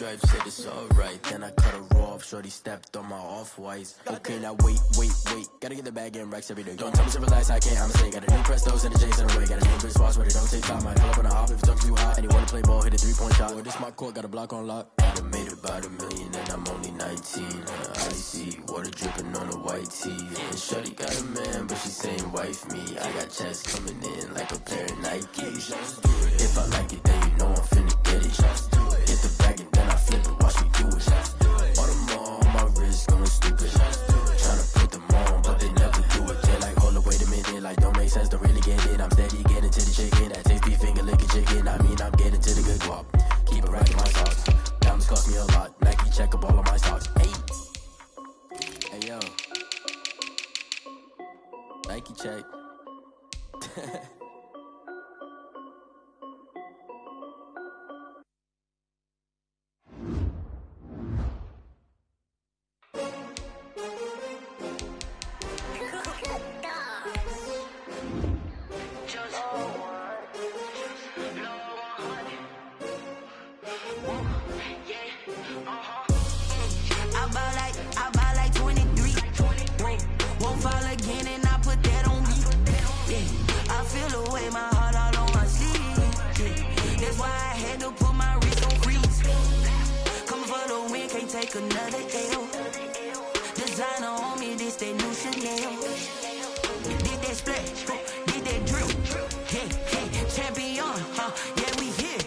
stripes, said it's alright. Then I cut her off, shorty stepped on my off-whites. Okay, now wait. Gotta get the bag in racks every day. Don't tell me to relax, I can't, I'ma say. Got a new Prestos and a J's in a way. Got a new bitch spots where they don't take time. I pull up on a hop if it's talking too hot. And you wanna play ball, hit a 3-point shot. Boy, this my court, got a block on lock. I done made about $1 million and I'm only 19. Icy, water dripping on a white tee. And shorty got a man, but she saying wife me. I got checks coming in like a pair of Nikes. If I like it, then you know I'm finna get it. Hit the bag and then I flip it, watch me do it. On them all, my wrist going stupid. Tryna put them on, but they never do it. They're like, hold up, wait a minute, like don't make sense, don't really get it. I'm steady getting to the chicken, that tasty finger licking chicken. I mean, I'm getting to the good guap. Keep it racking my socks. Diamonds cost me a lot. Nike check up all of my stocks. Hey yo, Nike check. Another L. Designer on me, this that new Chanel. Did that splash, did that drill. Hey, champion, yeah, we here.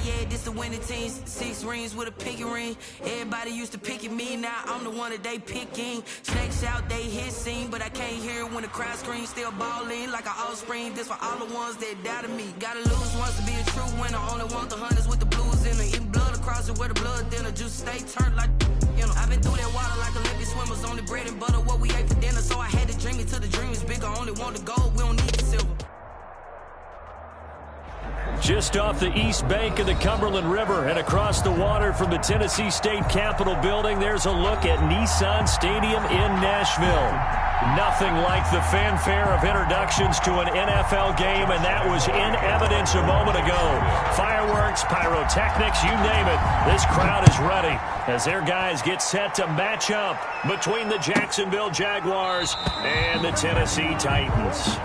Yeah, this the winning team. 6 rings with a pinky ring. Everybody used to picking me, now I'm the one that they picking. Snakes out, they hissing, but I can't hear when the crowd screams. Still balling like an offspring. This for all the ones that doubted me. Gotta lose once to be a true winner. Only want the hunters with the blues in it. Eating blood across it where the blood dinner. Juice stay turned like. You know, I've been through that water like Olympic swimmers. Only bread and butter, what we ate for dinner. So I had to dream it till the dream is bigger. Only want the gold, we don't need the silver. Just off the east bank of the Cumberland River and across the water from the Tennessee State Capitol building, there's a look at Nissan Stadium in Nashville. Nothing like the fanfare of introductions to an NFL game, and that was in evidence a moment ago. Fireworks, pyrotechnics, you name it. This crowd is ready as their guys get set to match up between the Jacksonville Jaguars and the Tennessee Titans.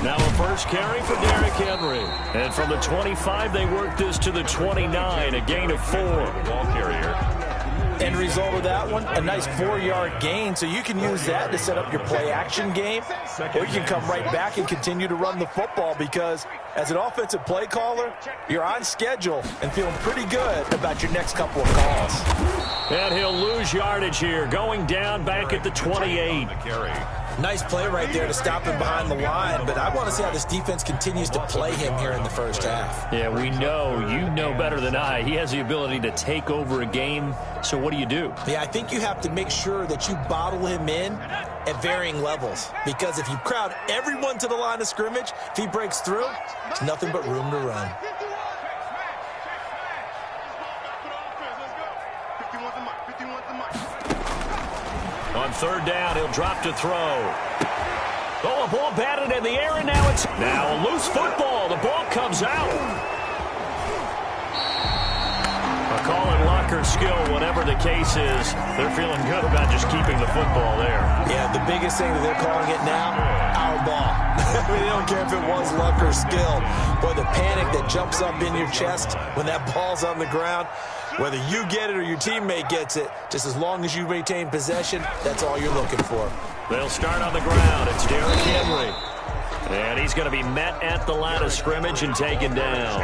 Now a first carry for Derrick Henry. And from the 25, they work this to the 29, a gain of 4. Ball carrier. End result of that one, a nice 4-yard gain, so you can use that to set up your play-action game, or you can come right back and continue to run the football because as an offensive play caller, you're on schedule and feeling pretty good about your next couple of calls. And he'll lose yardage here, going down back at the 28. Nice play right there to stop him behind the line, but I want to see how this defense continues to play him here in the first half. Yeah, we know. You know better than I. He has the ability to take over a game, so what do? Yeah, I think you have to make sure that you bottle him in at varying levels, because if you crowd everyone to the line of scrimmage, if he breaks through, it's nothing but room to run. On third down, he'll drop to throw. Oh, a ball batted in the air, and now a loose football. The ball comes out. A call in luck or skill, whatever the case is, they're feeling good about just keeping the football there. Yeah, the biggest thing that they're calling it now, our ball. I mean, they don't care if it was luck or skill. Boy, the panic that jumps up in your chest when that ball's on the ground, whether you get it or your teammate gets it, just as long as you retain possession, that's all you're looking for. They'll start on the ground. It's Derrick Henry. And he's going to be met at the line of scrimmage and taken down.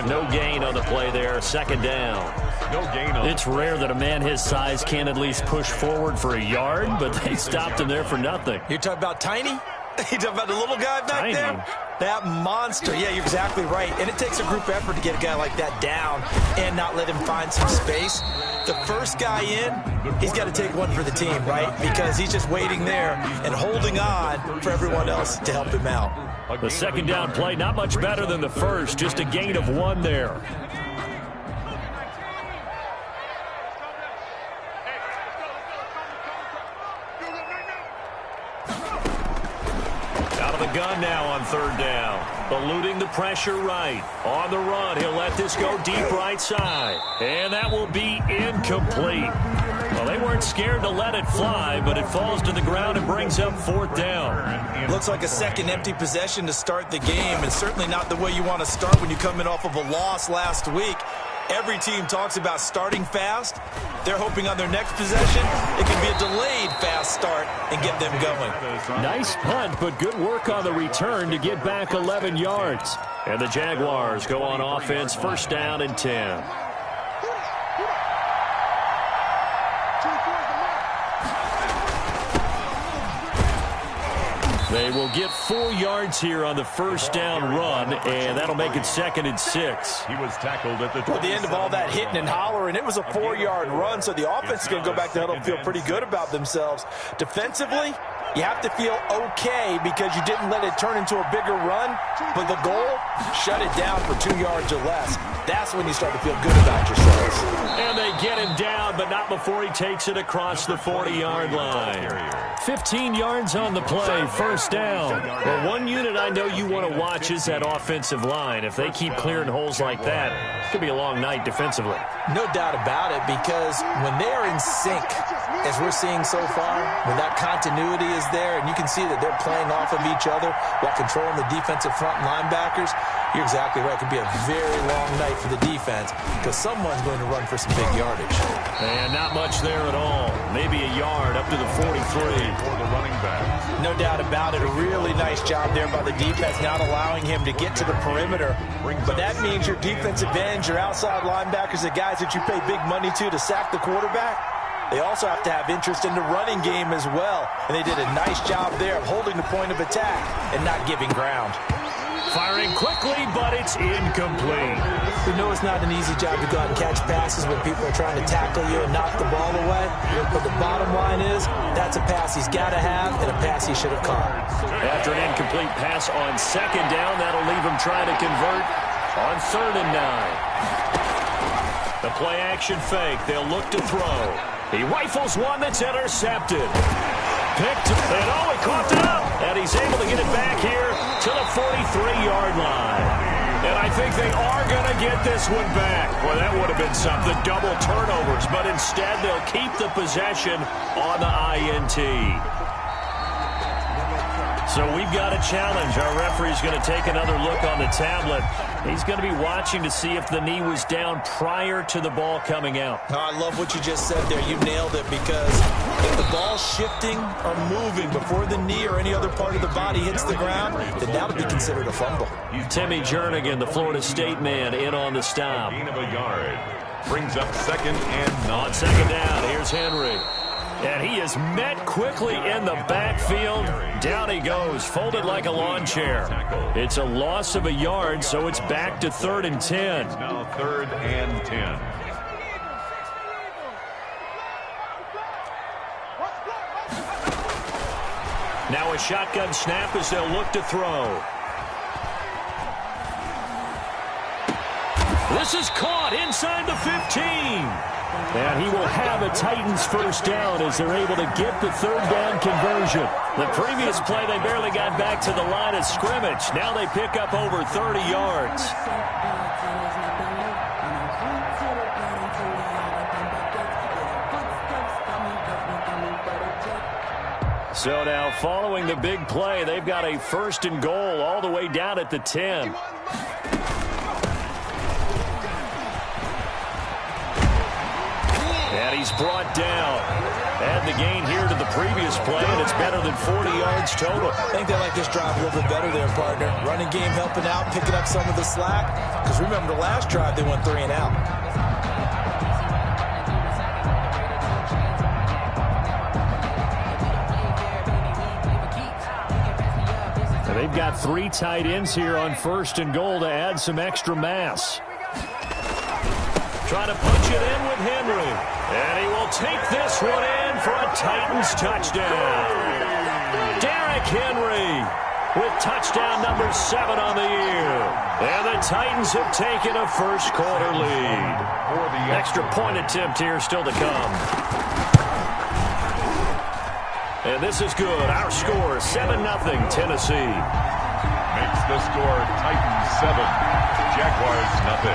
No gain on the play there. Second down. No gain on. It's rare that a man his size can at least push forward for a yard, but they stopped him there for nothing. You're talking about tiny? You talking about the little guy back there? That monster. Yeah, you're exactly right. And it takes a group effort to get a guy like that down and not let him find some space. The first guy in, he's got to take one for the team, right? Because he's just waiting there and holding on for everyone else to help him out. The second down play, not much better than the first, just a gain of 1 there. Out of the gun now on third down. Eluding the pressure right. On the run, he'll let this go deep right side. And that will be incomplete. Well, they weren't scared to let it fly, but it falls to the ground and brings up fourth down. Looks like a second empty possession to start the game, and certainly not the way you want to start when you come in off of a loss last week. Every team talks about starting fast. They're hoping on their next possession it can be a delayed fast start and get them going. Nice punt, but good work on the return to get back 11 yards. And the Jaguars go on offense, first down and 10. They will get 4 yards here on the first down run, and that'll make it 2nd and 6. He was tackled at the 27. At the end of all that hitting and hollering, it was a 4-yard run, so the offense is going to go back to huddle and feel pretty good about themselves. Defensively, you have to feel okay because you didn't let it turn into a bigger run, but the goal, shut it down for 2 yards or less. That's when you start to feel good about yourselves. And they get him down, but not before he takes it across the 40-yard line. 15 yards on the play, first down. Well, one unit I know you want to watch is that offensive line. If they keep clearing holes like that, it could be a long night defensively. No doubt about it, because when they're in sync, as we're seeing so far, when that continuity is there and you can see that they're playing off of each other while controlling the defensive front linebackers, you're exactly right. It could be a very long night for the defense because someone's going to run for some big yardage. And not much there at all. Maybe a yard up to the 43. For the running back. No doubt about it. A really nice job there by the defense, not allowing him to get to the perimeter. But that means your defensive ends, your outside linebackers, the guys that you pay big money to sack the quarterback, they also have to have interest in the running game as well. And they did a nice job there of holding the point of attack and not giving ground. Firing quickly, but it's incomplete. We know it's not an easy job to go out and catch passes when people are trying to tackle you and knock the ball away. But the bottom line is, that's a pass he's got to have and a pass he should have caught. After an incomplete pass on second down, that'll leave him trying to convert on 3rd and 9. The play action fake. They'll look to throw. He rifles one that's intercepted. Picked, and he caught it up. And he's able to get it back here to the 43-yard line. And I think they are going to get this one back. Well, that would have been something, double turnovers. But instead, they'll keep the possession on the INT. So we've got a challenge. Our referee's going to take another look on the tablet. He's going to be watching to see if the knee was down prior to the ball coming out. Oh, I love what you just said there. You nailed it, because if the ball's shifting or moving before the knee or any other part of the body hits the ground, then that would be considered a fumble. Timmy Jernigan, the Florida State man, in on the stop. Gain of a yard. Brings up 2nd and 9. On second down, here's Henry. And he is met quickly in the backfield. Down he goes, folded like a lawn chair. It's a loss of a yard, so it's back to 3rd and 10. Now 3rd and 10. Now a shotgun snap as they'll look to throw. This is caught inside the 15. And he will have a Titans first down as they're able to get the 3rd down conversion. The previous play, they barely got back to the line of scrimmage. Now they pick up over 30 yards. So now following the big play, they've got a 1st and goal all the way down at the 10. And he's brought down. Add the gain here to the previous play, and it's better than 40 yards total. I think they like this drive a little bit better there, partner. Running game helping out, picking up some of the slack. Because remember, the last drive, they went 3 and out. And they've got 3 tight ends here on 1st and goal to add some extra mass. Trying to punch it in with Henry. And he will take this one in for a Titans touchdown. Derrick Henry with touchdown number 7 on the year. And the Titans have taken a first quarter lead. Extra point attempt here still to come. And this is good. Our score, 7-0 Tennessee. Makes the score Titans 7, Jaguars 0.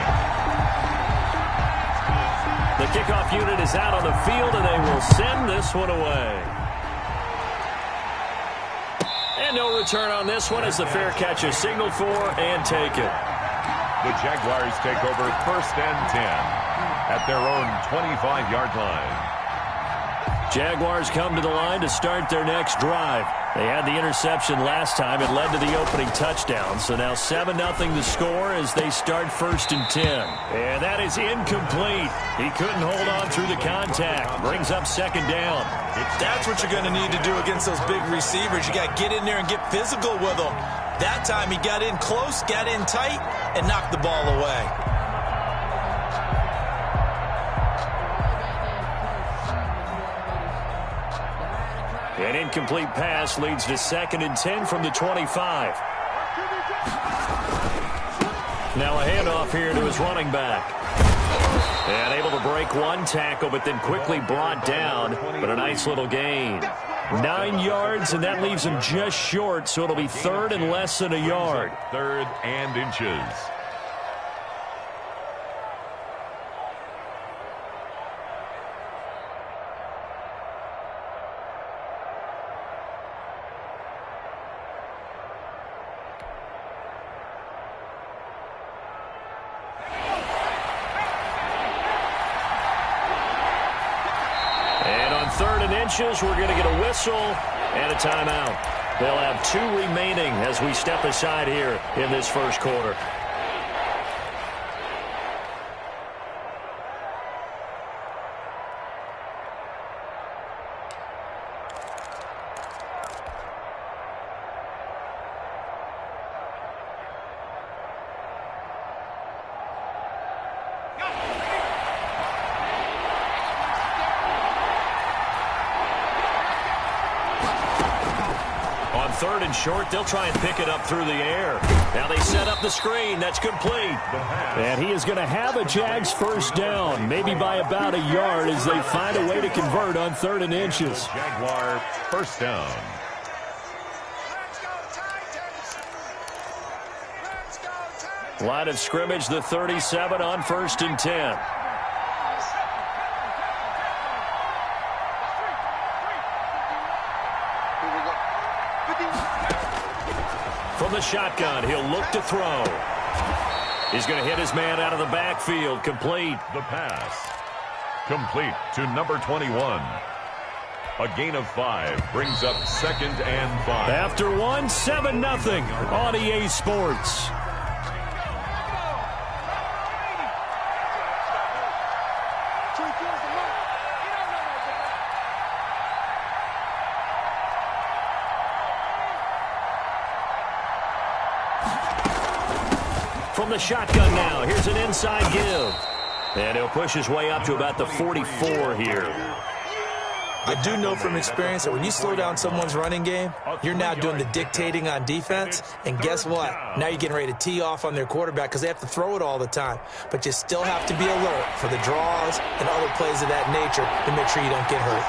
The kickoff unit is out on the field, and they will send this one away. And no return on this one as the fair catch is signaled for and taken. The Jaguars take over 1st and 10 at their own 25-yard line. Jaguars come to the line to start their next drive. They had the interception last time. It led to the opening touchdown. So now 7-0 the score as they start 1st and 10. And that is incomplete. He couldn't hold on through the contact. Brings up 2nd down. That's what you're going to need to do against those big receivers. You got to get in there and get physical with them. That time he got in close, got in tight, and knocked the ball away. An incomplete pass leads to 2nd and 10 from the 25. Now a handoff here to his running back. And able to break one tackle, but then quickly brought down. But a nice little gain. 9 yards, and that leaves him just short, so it'll be 3rd and less than a yard. 3rd and inches. We're going to get a whistle and a timeout. They'll have 2 remaining as we step aside here in this first quarter. Short, they'll try and pick it up through the air. Now they set up the screen. That's complete. And he is going to have a Jags first down, maybe by about a yard as they find a way to convert on 3rd and inches. Jaguar first down. Line of scrimmage, the 37 on 1st and 10. From the shotgun, he'll look to throw. He's going to hit his man out of the backfield. Complete. The pass. Complete to number 21. A gain of 5 brings up 2nd and 5. After 1, 7-0 on EA Sports. From the shotgun now, here's an inside give. And he'll push his way up to about the 44 here. I do know from experience that when you slow down someone's running game, you're now doing the dictating on defense. And guess what? Now you're getting ready to tee off on their quarterback because they have to throw it all the time. But you still have to be alert for the draws and other plays of that nature to make sure you don't get hurt.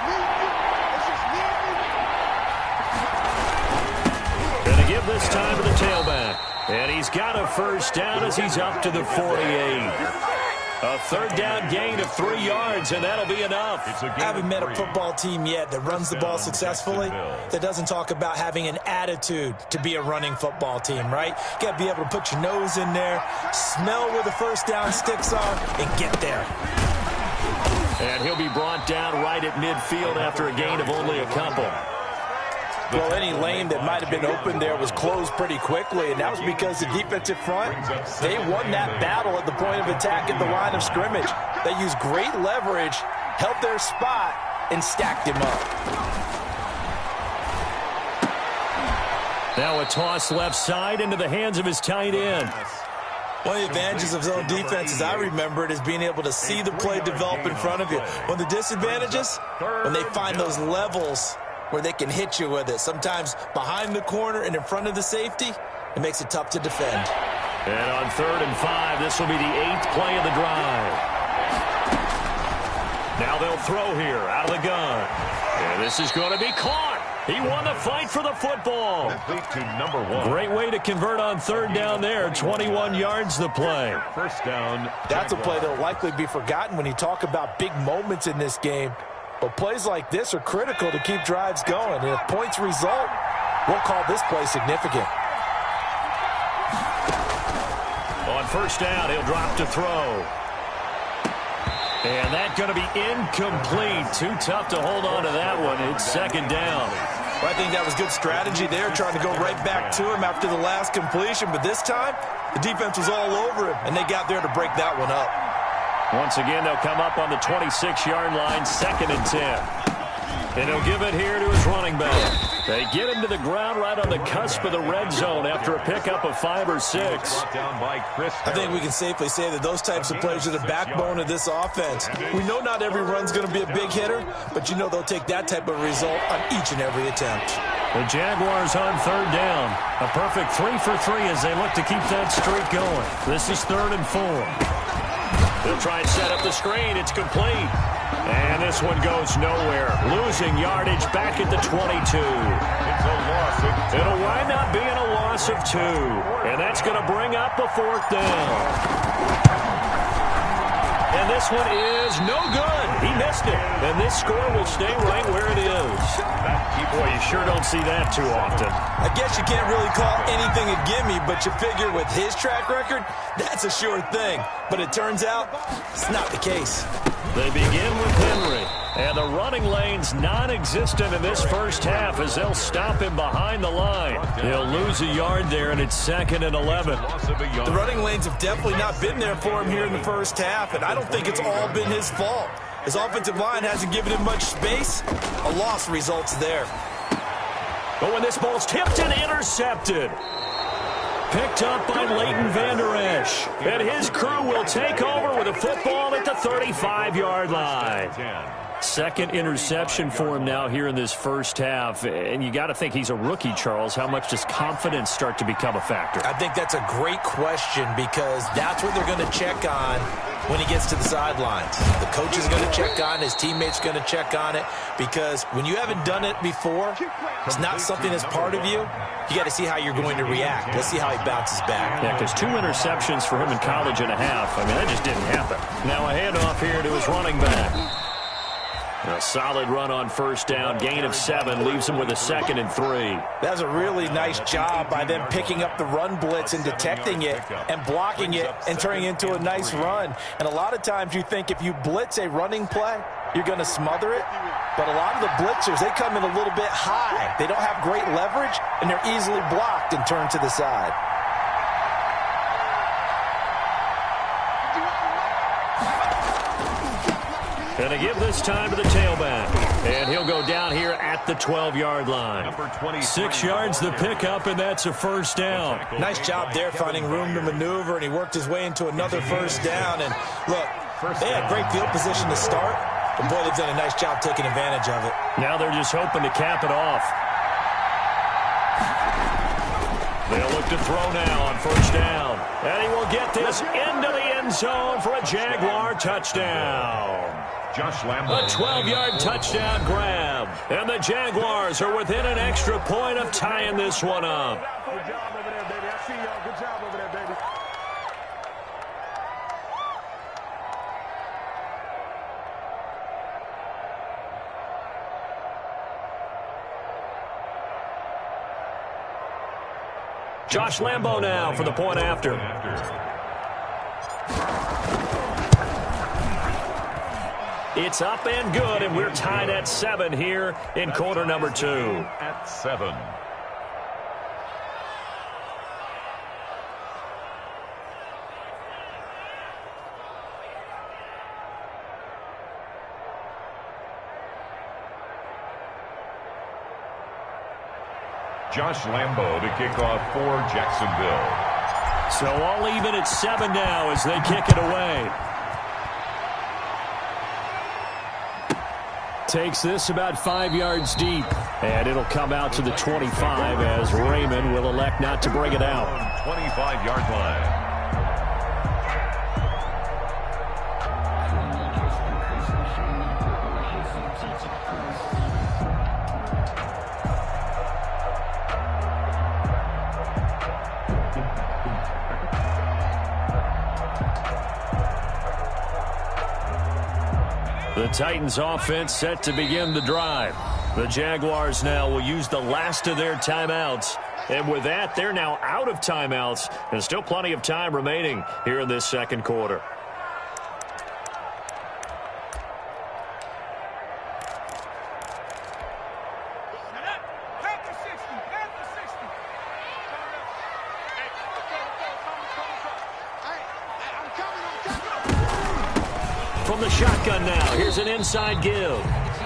Gonna give this time to the tailback. And he's got a first down as he's up to the 48. A 3rd down gain of 3 yards, and that'll be enough. I haven't met a football team yet that runs the ball successfully that doesn't talk about having an attitude to be a running football team, right? You got to be able to put your nose in there, smell where the first down sticks are, and get there. And he'll be brought down right at midfield after a gain of only a couple. Well, any lane that might have been open there was closed pretty quickly, and that was because the defensive front, they won that battle at the point of attack at the line of scrimmage. They used great leverage, held their spot, and stacked him up. Now a toss left side into the hands of his tight end. One of the advantages of zone defense, as I remember it, is being able to see the play develop in front of you. One of the disadvantages, when they find those levels where they can hit you with it, sometimes behind the corner and in front of the safety, it makes it tough to defend. And on 3rd and 5, this will be the 8th play of the drive. Now they'll throw here out of the gun. And this is going to be caught. He won the fight for the football. To number 1. Great way to convert on 3rd down there. 21 yards the play. First down. That's a play that will likely be forgotten when you talk about big moments in this game. But plays like this are critical to keep drives going. And if points result, we'll call this play significant. On 1st down, he'll drop to throw. And that's going to be incomplete. Too tough to hold on to that one. It's 2nd down. Well, I think that was good strategy there, trying to go right back to him after the last completion. But this time, the defense was all over him, and they got there to break that one up. Once again, they'll come up on the 26-yard line, 2nd and 10. And he'll give it here to his running back. They get him to the ground right on the cusp of the red zone after a pickup of 5 or 6. I think we can safely say that those types of plays are the backbone of this offense. We know not every run's going to be a big hitter, but you know they'll take that type of result on each and every attempt. The Jaguars on 3rd down. A perfect 3 for 3 as they look to keep that streak going. This is 3rd and 4. They'll try and set up the screen. It's complete. And this one goes nowhere. Losing yardage back at the 22. It's a loss of 2. It'll wind up being a loss of 2. And that's going to bring up a 4th down. And this one is no good. He missed it. And this score will stay right where it is. Boy, you sure don't see that too often. I guess you can't really call anything a gimme, but you figure with his track record, that's a sure thing. But it turns out it's not the case. They begin with Henry. And the running lane's non-existent in this first half as they'll stop him behind the line. He'll lose a yard there, and it's 2nd and 11. The running lanes have definitely not been there for him here in the first half, and I don't think it's all been his fault. His offensive line hasn't given him much space. A loss results there. But when this ball's tipped and intercepted. Picked up by Leighton Vander Esch. And his crew will take over with a football at the 35-yard line. 2nd interception for him now here in this first half. And you got to think he's a rookie, Charles. How much does confidence start to become a factor? I think that's a great question because that's what they're going to check on when he gets to the sidelines. The coach is going to check on it. His teammates are going to check on it because when you haven't done it before, it's not something that's part of you. You got to see how you're going to react. Let's see how he bounces back. Yeah, because 2 interceptions for him in college and a half. I mean, that just didn't happen. Now a handoff here to his running back. A solid run on 1st down. Gain of 7 leaves him with a 2nd and 3. That was a really nice job by them picking up the run blitz and detecting it and blocking it and turning it into a nice run. And a lot of times you think if you blitz a running play, you're going to smother it. But a lot of the blitzers, they come in a little bit high. They don't have great leverage, and they're easily blocked and turned to the side. And to give this time to the tailback. And he'll go down here at the 12-yard line. 6 yards the pickup, and that's a 1st down. Nice job there finding room to maneuver, and he worked his way into another 1st down. And look, they had great field position to start, but boy, they've done a nice job taking advantage of it. Now they're just hoping to cap it off. They'll look to throw now on 1st down. And he will get this into the end zone for a Jaguar touchdown. A 12-yard touchdown grab. And the Jaguars are within an extra point of tying this one up. Good job over there, baby. I see y'all. Good job over there, baby. Josh Lambo now for the point after. It's up and good, and we're tied at 7 here in quarter number 2. At 7. Josh Lambo to kick off for Jacksonville. So all even at 7 now as they kick it away. Takes this about 5 yards deep. And it'll come out to the 25 as Raymond will elect not to bring it out. 25-yard line. The Titans offense set to begin the drive. The Jaguars now will use the last of their timeouts. And with that, they're now out of timeouts. And still plenty of time remaining here in this second quarter. From the shotgun now, here's an inside give.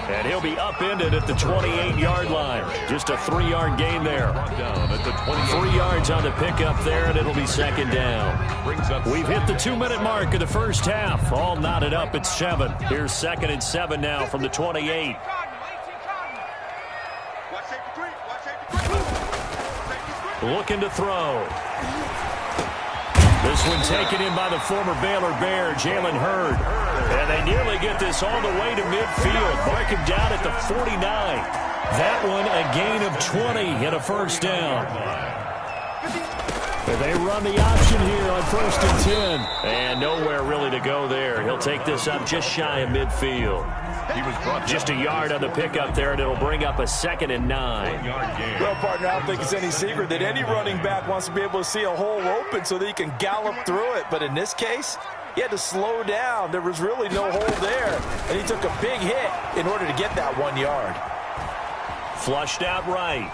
And he'll be upended at the 28-yard line. Just a 3-yard gain there. 3 yards on the pickup there, and it'll be second down. We've hit the 2-minute mark of the first half. All knotted up at 7. Here's 2nd and 7 now from the 28. Looking to throw. This one taken in by the former Baylor Bear, Jalen Hurd. And they nearly get this all the way to midfield. Mark him down at the 49. That one a gain of 20 and a first down. And they run the option here on 1st and 10. And nowhere really to go there. He'll take this up just shy of midfield. Just a yard on the pickup there, and it'll bring up a 2nd and 9. Well, partner, I don't think it's any secret that any running back wants to be able to see a hole open so that he can gallop through it. But in this case, he had to slow down. There was really no hole there, and he took a big hit in order to get that 1 yard. Flushed out right.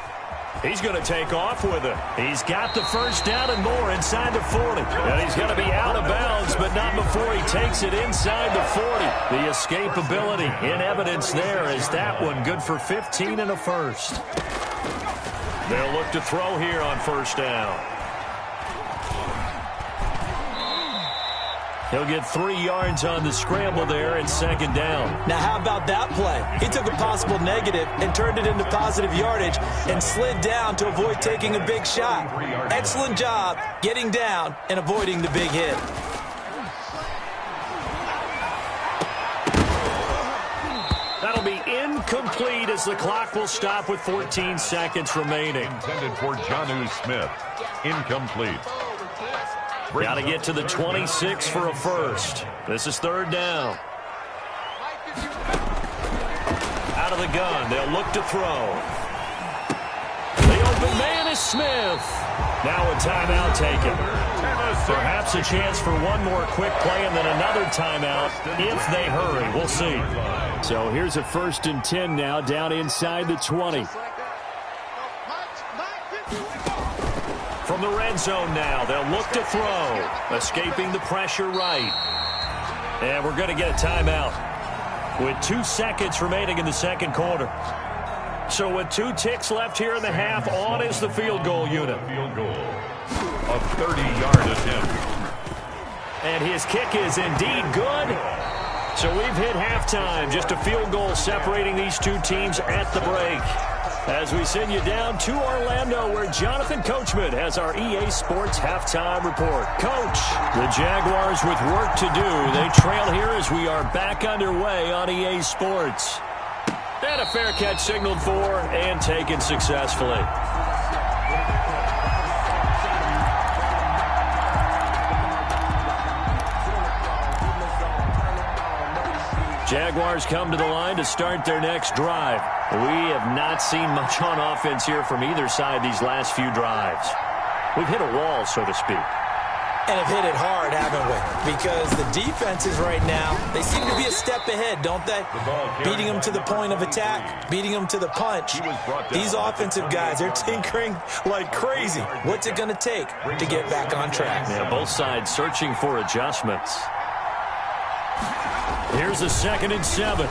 He's going to take off with it. He's got the first down and more inside the 40. And he's going to be out of bounds, but not before he takes it inside the 40. The escapability in evidence there is that one good for 15 and a first. They'll look to throw here on first down. He'll get 3 yards on the scramble there and second down. Now, how about that play? He took a possible negative and turned it into positive yardage and slid down to avoid taking a big shot. Excellent job getting down and avoiding the big hit. That'll be incomplete as the clock will stop with 14 seconds remaining. Intended for Jonnu Smith. Incomplete. Got to get to the 26 for a first. This is 3rd down. Out of the gun. They'll look to throw. The open man is Smith. Now a timeout taken. Perhaps a chance for one more quick play and then another timeout if they hurry. We'll see. So here's a 1st and 10 now down inside the 20. From the red zone now, they'll look to throw. Escaping the pressure right. And we're going to get a timeout with 2 seconds remaining in the second quarter. So with 2 ticks left here in the half, on is the field goal unit. Field goal. A 30-yard attempt. And his kick is indeed good. So we've hit halftime. Just a field goal separating these two teams at the break. As we send you down to Orlando, where Jonathan Coachman has our EA Sports halftime report. Coach, the Jaguars with work to do. They trail here as we are back underway on EA Sports. And a fair catch signaled for and taken successfully. Jaguars come to the line to start their next drive. We have not seen much on offense here from either side these last few drives. We've hit a wall, so to speak. And have hit it hard, haven't we? Because the defenses right now, they seem to be a step ahead, don't they? Beating them to the point of attack, beating them to the punch. These offensive guys, they're tinkering like crazy. What's it going to take to get back on track? Yeah, both sides searching for adjustments. Here's a 2nd and 7.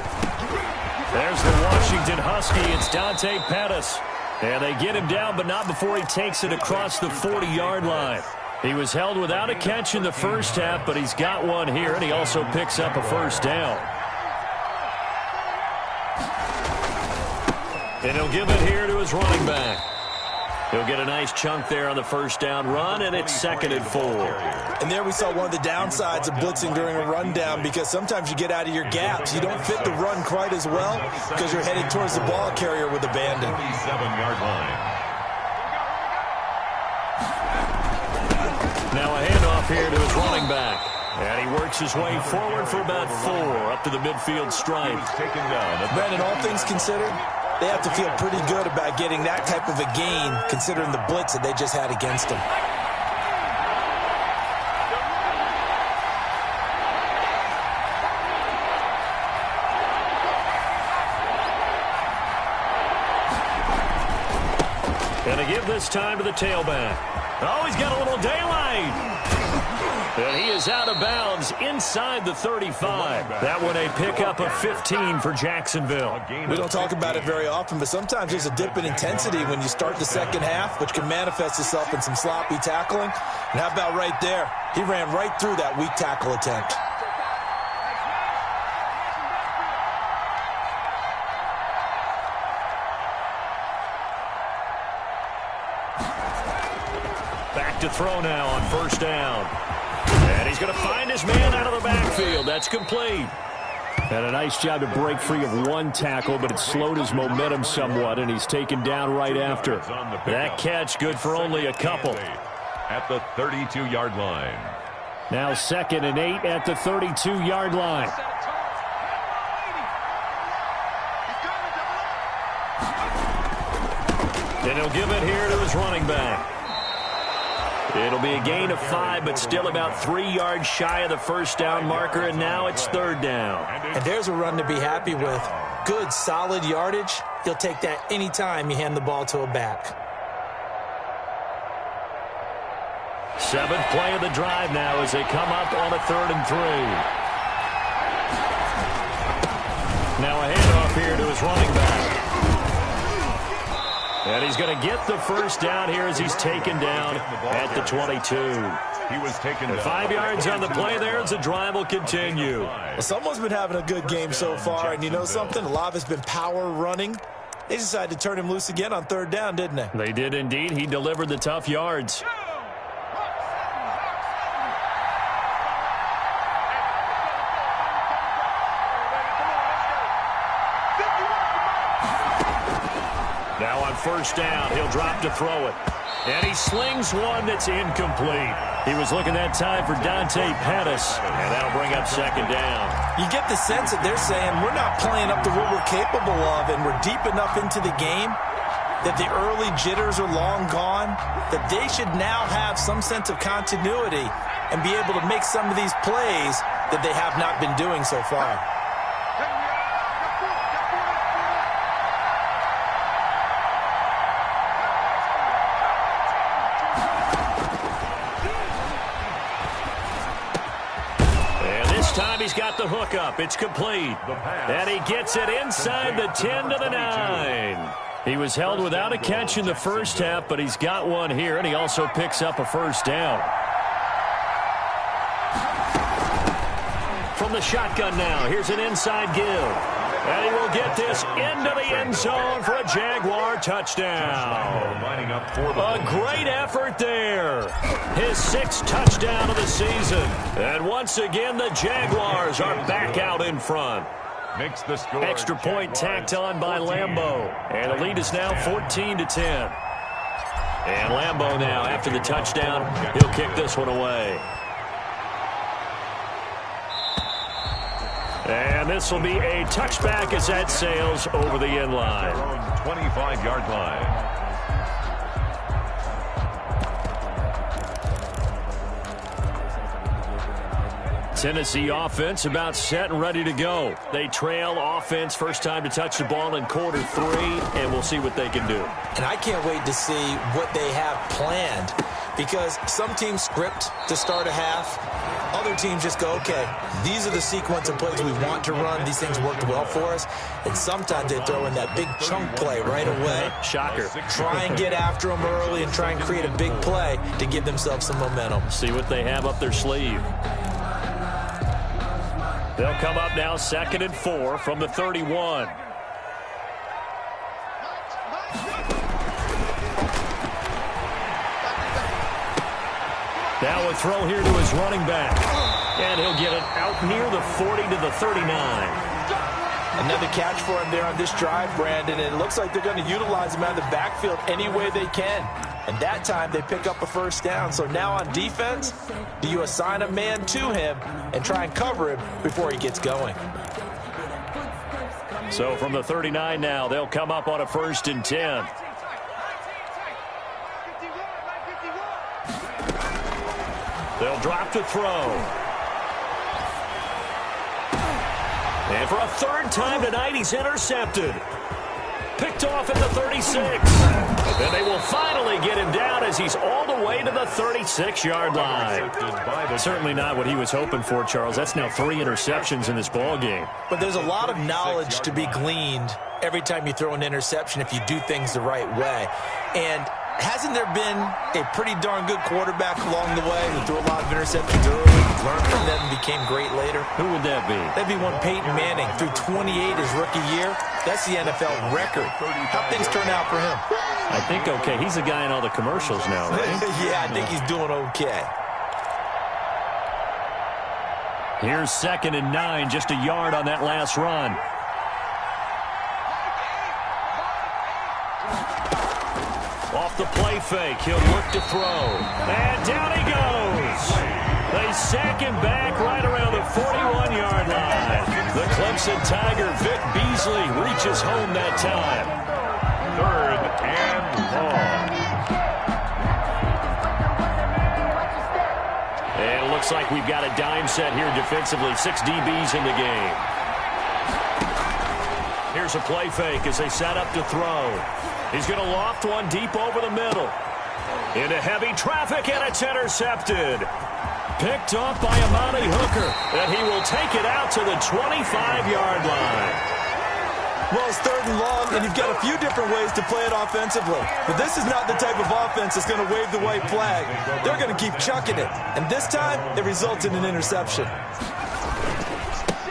There's the Washington Husky. It's Dante Pettis. And they get him down, but not before he takes it across the 40-yard line. He was held without a catch in the first half, but he's got one here, and he also picks up a first down. And he'll give it here to his running back. He'll get a nice chunk there on the first down run, and it's 2nd and 4. And there we saw one of the downsides of blitzing during a rundown, because sometimes you get out of your gaps. You don't fit the run quite as well because you're headed towards the ball carrier with abandon. 7-yard line. Now a handoff here to his running back. And he works his way forward for about 4 up to the midfield stripe. Taken down. Brandon, all things considered, they have to feel pretty good about getting that type of a gain considering the blitz that they just had against them. And a give this time to the tailback. Oh, he's got a little daylight. And he is out of bounds inside the 35. That one a pickup of 15 for Jacksonville. We don't talk about it very often, but sometimes there's a dip in intensity when you start the second half, which can manifest itself in some sloppy tackling. And how about right there? He ran right through that weak tackle attempt. Back to throw now on first down. And he's going to find his man out of the backfield. That's complete. And a nice job to break free of one tackle, but it slowed his momentum somewhat, and he's taken down right after. That catch good for only a couple. At the 32-yard line. Now 2nd and 8 at the 32-yard line. And he'll give it here to his running back. It'll be a gain of 5, but still about 3 yards shy of the first down marker, and now it's 3rd down. And there's a run to be happy with. Good, solid yardage. You'll take that any time you hand the ball to a back. 7th play of the drive now as they come up on a 3rd and 3. Now a handoff here to his running back. And he's going to get the first down here as he's taken down at the 22. He was taken down. 5 yards on the play there as the drive will continue. Well, someone's been having a good game so far, and you know something? A lot of it's been power running. They decided to turn him loose again on 3rd down, didn't they? They did indeed. He delivered the tough yards. Now on first down, he'll drop to throw it. And he slings one that's incomplete. He was looking that time for Dante Pettis, and that'll bring up 2nd down. You get the sense that they're saying we're not playing up to what we're capable of, and we're deep enough into the game that the early jitters are long gone, that they should now have some sense of continuity and be able to make some of these plays that they have not been doing so far. He's got the hook up. It's complete. And he gets it inside the 10 to the 9. He was held without a catch in the first half, but he's got one here, and he also picks up a first down. From the shotgun now, here's an inside give. And he will get this into the end zone for a Jaguar touchdown. A great effort there. His 6th touchdown of the season. And once again, the Jaguars are back out in front. Makes the score. Extra point tacked on by Lambeau. And the lead is now 14-10. And Lambeau now, after the touchdown, he'll kick this one away. And this will be a touchback as that sails over the end line. 25-yard line. Tennessee offense about set and ready to go. They trail offense first time to touch the ball in quarter 3, and we'll see what they can do. And I can't wait to see what they have planned, because some teams script to start a half. other teams just go, okay, these are the sequence of plays we want to run. These things worked well for us. And sometimes they throw in that big chunk play right away. Shocker. Try and get after them early and try and create a big play to give themselves some momentum. See what they have up their sleeve. They'll come up now 2nd and 4 from the 31. Now a throw here to his running back. And he'll get it out near the 40 to the 39. Another catch for him there on this drive, Brandon. And it looks like they're going to utilize him out of the backfield any way they can. And that time they pick up a first down. So now on defense, do you assign a man to him and try and cover him before he gets going? So from the 39 now, they'll come up on a 1st and 10. They'll drop to throw. And for a 3rd time tonight, he's intercepted. Picked off at the 36. And they will finally get him down as he's all the way to the 36-yard line. Certainly not what he was hoping for, Charles. That's now 3 interceptions in this ball game. But there's a lot of knowledge to be gleaned every time you throw an interception if you do things the right way. And hasn't there been a pretty darn good quarterback along the way who threw a lot of interceptions early, learned from them, and became great later? Who would that be? That'd be one Peyton Manning, threw 28 his rookie year. That's the NFL record. How'd things turn out for him? I think okay. He's the guy in all the commercials now, right? Yeah, I think he's doing okay. Here's 2nd and 9, just a yard on that last run. Off the play fake, he'll look to throw. And down he goes. They sack him back right around the 41-yard line. The Clemson Tiger, Vic Beasley, reaches home that time. 3rd and long. And it looks like we've got a dime set here defensively. 6 DBs in the game. Here's a play fake as they set up to throw. He's going to loft one deep over the middle. Into heavy traffic, and it's intercepted. Picked up by Amani Hooker, and he will take it out to the 25-yard line. Well, it's 3rd and long, and you've got a few different ways to play it offensively. But this is not the type of offense that's going to wave the white flag. They're going to keep chucking it. And this time, it results in an interception.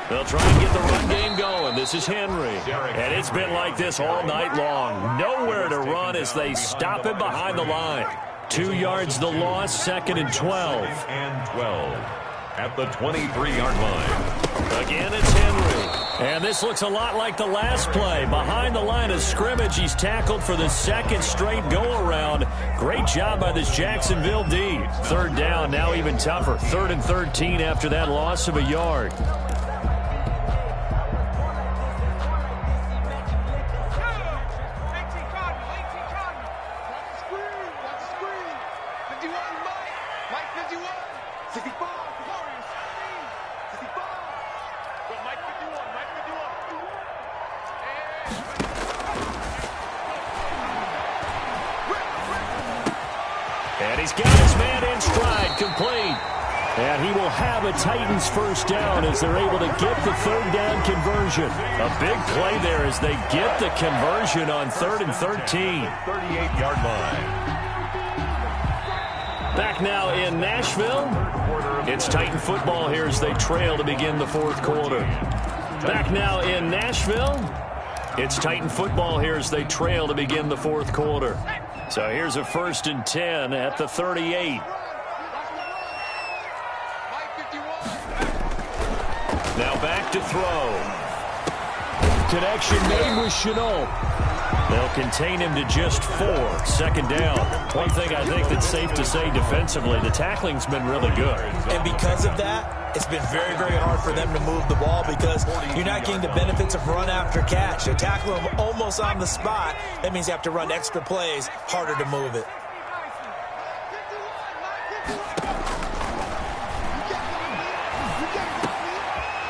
They'll try and get the run game going. This is Henry. And it's been like this all night long. Nowhere to run as they stop him behind the line. 2 yards the loss, 2nd and 12. 2nd and 12 at the 23-yard line. Again, it's Henry. And this looks a lot like the last play. Behind the line of scrimmage, he's tackled for the 2nd straight go-around. Great job by this Jacksonville D. 3rd down, now even tougher. 3rd and 13 after that loss of a yard. And he's got his man in stride, complete. And he will have a Titans first down as they're able to get the 3rd down conversion. A big play there as they get the conversion on 3rd and 13. 38-yard line. Back now in Nashville. It's Titan football here as they trail to begin the 4th quarter. Back now in Nashville. It's Titan football here as they trail to begin the 4th quarter. So here's a 1st and 10 at the 38. Now back to throw. Connection made with Chenault. They'll contain him to just 4. 2nd down. One thing I think that's safe to say defensively, the tackling's been really good. And because of that, it's been very, very hard for them to move the ball because you're not getting the benefits of run after catch. You're tackling them almost on the spot. That means you have to run extra plays, harder to move it.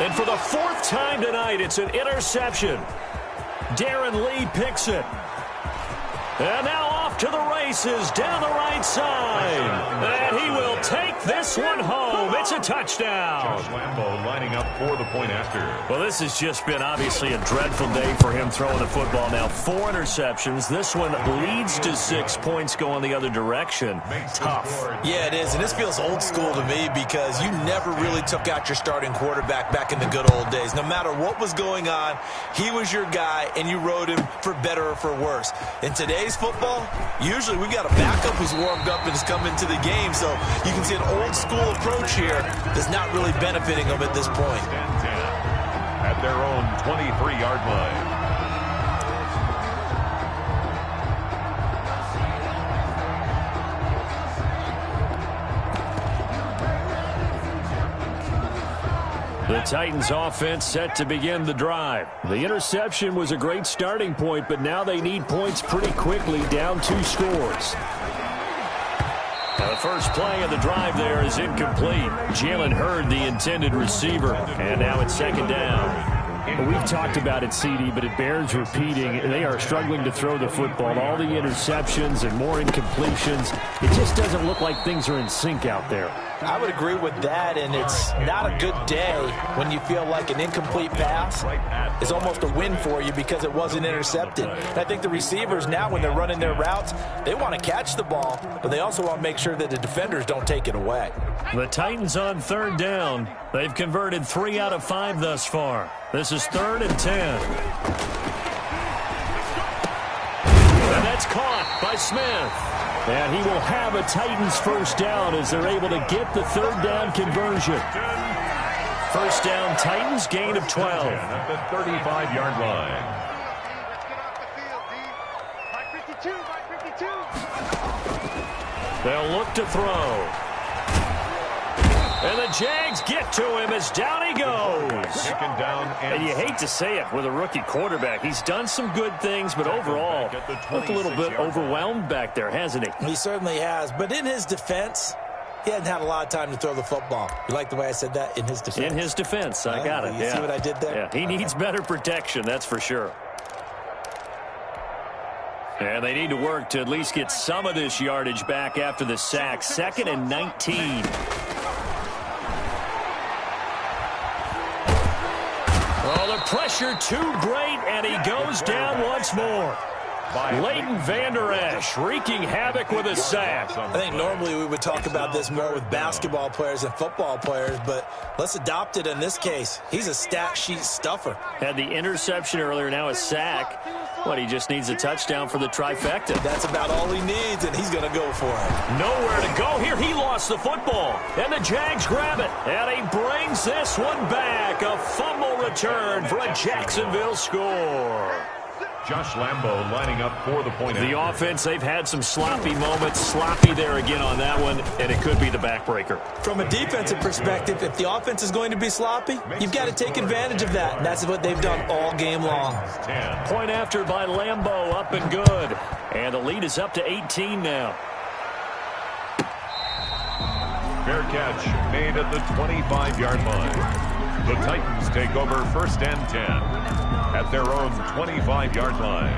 And for the 4th time tonight, it's an interception. Darren Lee picks it. And now off to the races down the right side. And he will take this one home It's a touchdown. Josh Lambo lining up for the point after. Well, this has just been obviously a dreadful day for him throwing the football. Now 4 interceptions. This one leads to 6 points going the other direction. Tough. Yeah, it is, and this feels old school to me because you never really took out your starting quarterback back in the good old days. No matter what was going on, he was your guy, and you rode him for better or for worse. In today's football, usually we got a backup who's warmed up and has come into the game, so you can see an old school approach here that's not really benefiting them at this point. 10-10 at their own 23-yard line. The Titans offense set to begin the drive. The interception was a great starting point, but now they need points pretty quickly, down 2 scores. Now the first play of the drive there is incomplete. Jalen Hurd, the intended receiver, and now it's second down. Well, we've talked about it, CD, but it bears repeating. They are struggling to throw the football. All the interceptions and more incompletions. It just doesn't look like things are in sync out there. I would agree with that, and it's not a good day when you feel like an incomplete pass is almost a win for you because it wasn't intercepted. And I think the receivers now, when they're running their routes, they want to catch the ball, but they also want to make sure that the defenders don't take it away. The Titans on third down. They've converted 3 out of 5 thus far. This is 3rd and 10. And that's caught by Smith. And he will have a Titans first down as they're able to get the third down conversion. First down, Titans, gain of 12. At the 35-yard line. They'll look to throw. And the Jags get to him as down he goes. Taken down and you hate to say it with a rookie quarterback. He's done some good things, but overall, looked a little bit overwhelmed back there, hasn't he? He certainly has. But in his defense, he hadn't had a lot of time to throw the football. You like the way I said that? In his defense? In his defense. I got it. You see what I did there? Yeah, he needs better protection, that's for sure. And they need to work to at least get some of this yardage back after the sack. 2nd and 19. Oh, the pressure too great, and he goes down once more. Leighton Vander Esch wreaking havoc with a sack. I think normally we would talk about this more with basketball players and football players, but let's adopt it in this case. He's a stat sheet stuffer. Had the interception earlier, now a sack. What, he just needs a touchdown for the trifecta. That's about all he needs, and he's going to go for it. Nowhere to go here. He lost the football, and the Jags grab it. And he brings this one back. A fumble return for a Jacksonville score. Josh Lambo lining up for the point. The offense, they've had some sloppy moments. Sloppy there again on that one, and it could be the backbreaker. From a defensive perspective, if the offense is going to be sloppy, you've got to take advantage of that, and that's what they've done all game long. Point after by Lambo, up and good. And the lead is up to 18 now. Fair catch made at the 25-yard line. The Titans take over 1st and 10 at their own 25-yard line.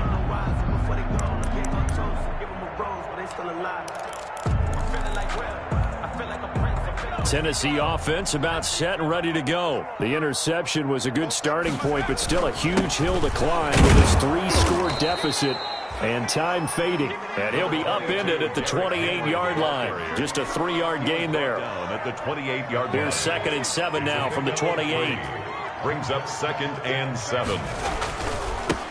Tennessee offense about set and ready to go. The interception was a good starting point, but still a huge hill to climb with this 3-score deficit. And time fading. And he'll be upended at the 28-yard line. Just a 3-yard gain there. Down at the 28-yard line. Here's 2nd and 7 now from the 28. Brings up 2nd and 7.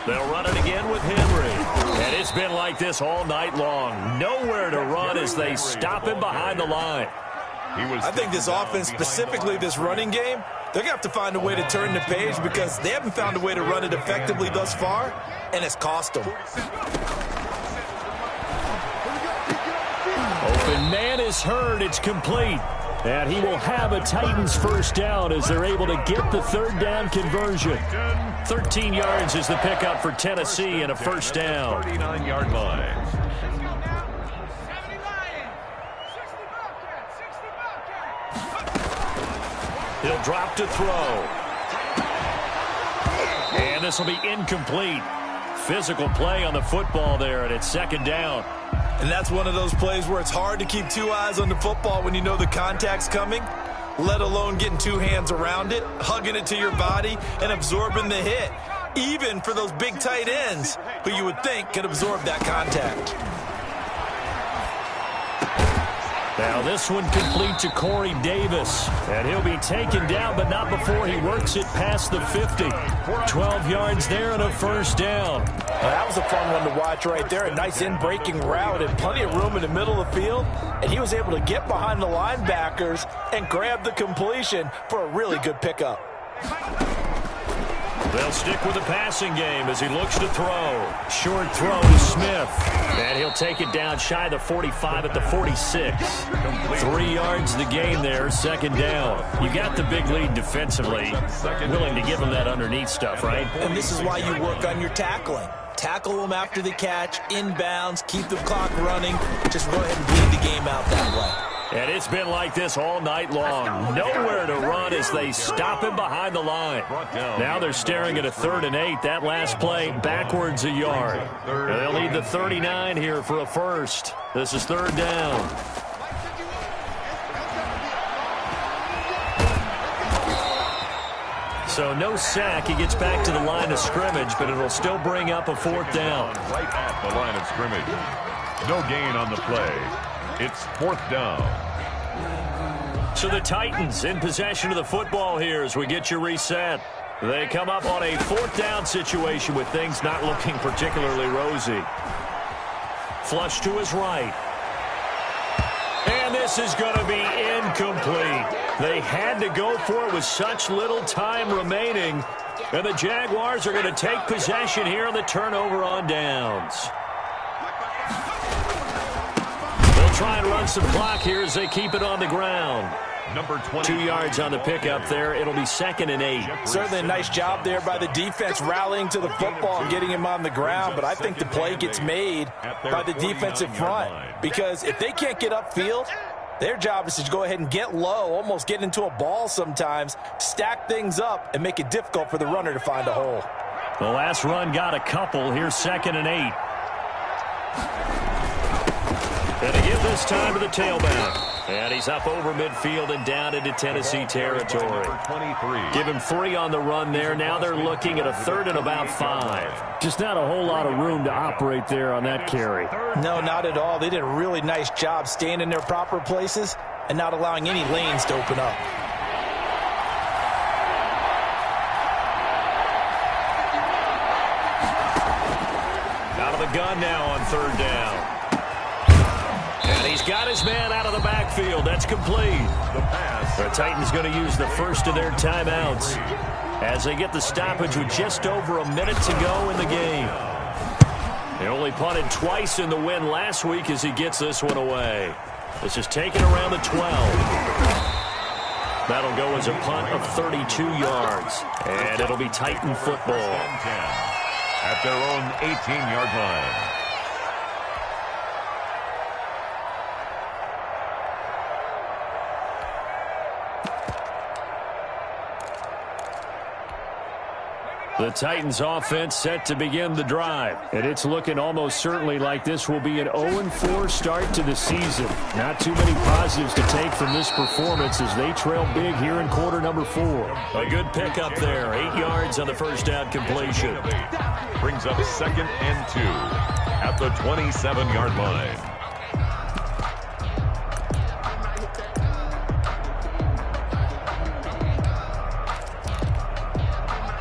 They'll run it again with Henry. And it's been like this all night long. Nowhere to run as they stop him behind the line. I think this offense, specifically this running game, they're going to have to find a way to turn the page because they haven't found a way to run it effectively thus far, and it's cost them. Open man is heard. It's complete. And he will have a Titans first down as they're able to get the third down conversion. 13 yards is the pickup for Tennessee and a first down. 39-yard line. He'll drop to throw. And this will be incomplete. Physical play on the football there, and it's 2nd down. And that's one of those plays where it's hard to keep 2 eyes on the football when you know the contact's coming. let alone getting two hands around it, hugging it to your body, and absorbing the hit, even for those big tight ends who you would think could absorb that contact. Now this one complete to Corey Davis, and he'll be taken down, but not before he works it past the 50. 12 yards there and a first down. Well, that was a fun one to watch right there. A nice in-breaking route and plenty of room in the middle of the field, and he was able to get behind the linebackers and grab the completion for a really good pickup. They'll stick with the passing game as he looks to throw. Short throw to Smith. And he'll take it down shy of the 45 at the 46. 3 yards the gain there, second down. You got the big lead defensively. Willing to give him that underneath stuff, right? And this is why you work on your tackling. Tackle them after the catch, inbounds, keep the clock running. Just go ahead and bleed the game out that way. And it's been like this all night long. Nowhere to run as they stop him behind the line. Now they're staring at a 3rd and 8. That last play backwards a yard. And they'll need the 39 here for a first. This is 3rd down. So no sack. He gets back to the line of scrimmage, but it'll still bring up a 4th down. Right at the line of scrimmage. No gain on the play. It's 4th down. So the Titans in possession of the football here as we get you reset. They come up on a 4th down situation with things not looking particularly rosy. Flush to his right. And this is going to be incomplete. They had to go for it with such little time remaining. And the Jaguars are going to take possession here on the turnover on downs. Try and run some clock here as they keep it on the ground. Number 20. 2 yards on the pickup there. It'll be 2nd and 8. Certainly a nice job there by the defense rallying to the football and getting him on the ground, but I think the play gets made by the defensive front because if they can't get upfield, their job is to go ahead and get low, almost get into a ball sometimes, stack things up, and make it difficult for the runner to find a hole. The last run got a couple. Here's 2nd and 8. And to give this time to the tailback. And he's up over midfield and down into Tennessee territory. Give him 3 on the run there. Now they're looking at a 3rd and about 5. Just not a whole lot of room to operate there on that carry. No, not at all. They did a really nice job staying in their proper places and not allowing any lanes to open up. Out of the gun now on 3rd down. And he's got his man out of the backfield. That's complete. The Titans going to use the first of their timeouts as they get the stoppage with just over a minute to go in the game. They only punted twice in the win last week as he gets this one away. This is taken around the 12. That'll go as a punt of 32 yards. And it'll be Titan football. At their own 18-yard line. The Titans offense set to begin the drive. And it's looking almost certainly like this will be an 0-4 start to the season. Not too many positives to take from this performance as they trail big here in quarter number 4. A good pickup there. 8 yards on the first down completion. Brings up 2nd and 2 at the 27-yard line.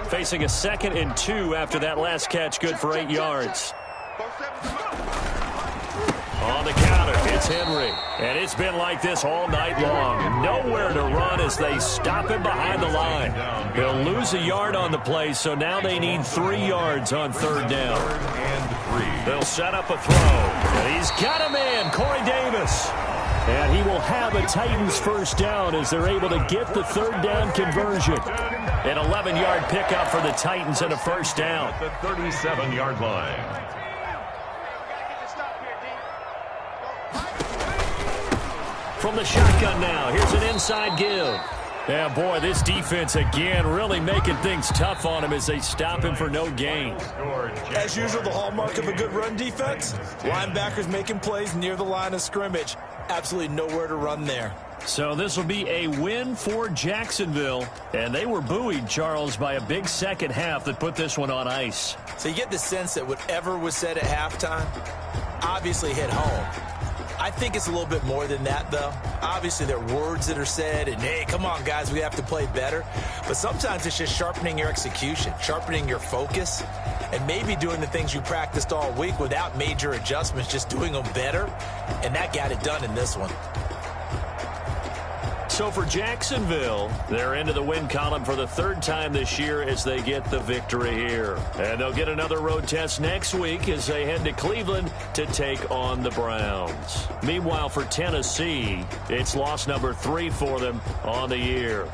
Facing a 2nd and 2 after that last catch, good for 8 yards. On the counter, it's Henry. And it's been like this all night long. Nowhere to run as they stop him behind the line. He'll lose a yard on the play, so now they need 3 yards on 3rd down. They'll set up a throw. And he's got him in, Corey Davis. And he will have a Titans first down as they're able to get the 3rd down conversion. An 11-yard pickup for the Titans and a first down. At the 37-yard line. From the shotgun now, here's an inside give. Yeah, boy, this defense again really making things tough on him as they stop him for no gain. As usual, the hallmark of a good run defense, linebackers making plays near the line of scrimmage. Absolutely nowhere to run there. So this will be a win for Jacksonville. And they were buoyed, Charles, by a big second half that put this one on ice. So you get the sense that whatever was said at halftime obviously hit home. I think it's a little bit more than that, though. Obviously, there are words that are said, and, hey, come on, guys, we have to play better. But sometimes it's just sharpening your execution, sharpening your focus, and maybe doing the things you practiced all week without major adjustments, just doing them better. And that got it done in this one. So for Jacksonville, they're into the win column for the third time this year as they get the victory here. And they'll get another road test next week as they head to Cleveland to take on the Browns. Meanwhile, for Tennessee, it's loss number 3 for them on the year.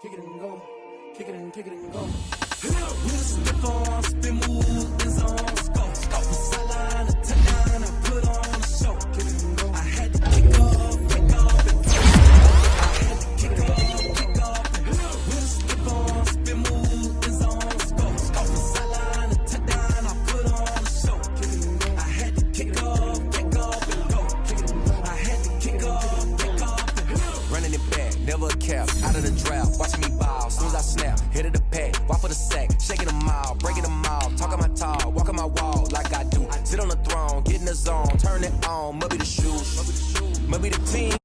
Kick it and go. Kick it and go. Out of the draft, watching me ball. Soon as I snap, hit of the pack, walk for the sack, shaking them all, breaking them all, talking my tall, walking my wall like I do. Sit on the throne, get in the zone, turn it on, maybe the shoes, maybe the team,